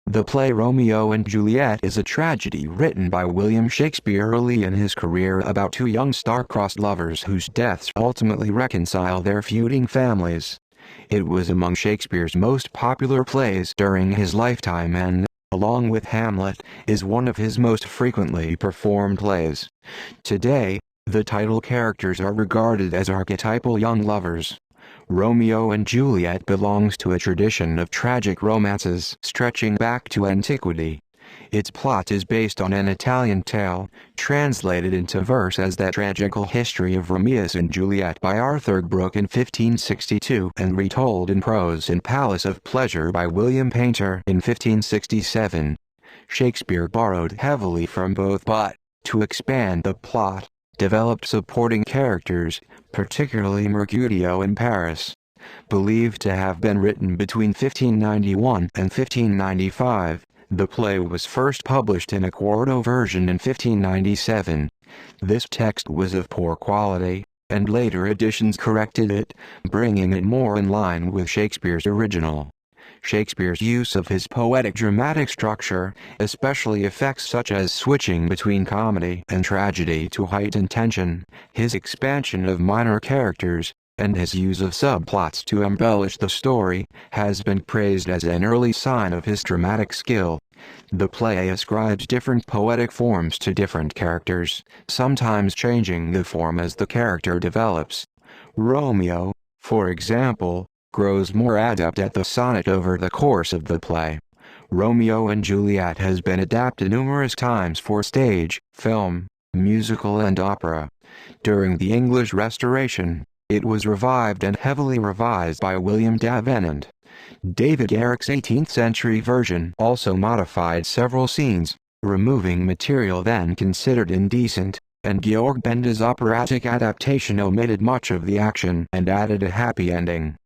The play Romeo and Juliet is a tragedy written by William Shakespeare early in his career about two young star-crossed lovers whose deaths ultimately reconcile their feuding families. It was among Shakespeare's most popular plays during his lifetime and, along with Hamlet, is one of his most frequently performed plays. Today, the title characters are regarded as archetypal young lovers. Romeo and Juliet belongs to a tradition of tragic romances stretching back to antiquity. Its plot is based on an Italian tale, translated into verse as The Tragical History of Romeo and Juliet by Arthur Brooke in 1562 and retold in prose in Palace of Pleasure by William Painter in 1567. Shakespeare borrowed heavily from both but, to expand the plot, developed supporting characters, particularly Mercutio in Paris. Believed to have been written between 1591 and 1595, the play was first published in a quarto version in 1597. This text was of poor quality, and later editions corrected it, bringing it more in line with Shakespeare's original. Shakespeare's use of his poetic dramatic structure, especially effects such as switching between comedy and tragedy to heighten tension, his expansion of minor characters, and his use of subplots to embellish the story, has been praised as an early sign of his dramatic skill. The play ascribes different poetic forms to different characters, sometimes changing the form as the character develops. Romeo, for example, grows more adept at the sonnet over the course of the play. Romeo and Juliet has been adapted numerous times for stage, film, musical and opera. During the English Restoration, it was revived and heavily revised by William Davenant. David Garrick's 18th-century version also modified several scenes, removing material then considered indecent, and Georg Benda's operatic adaptation omitted much of the action and added a happy ending.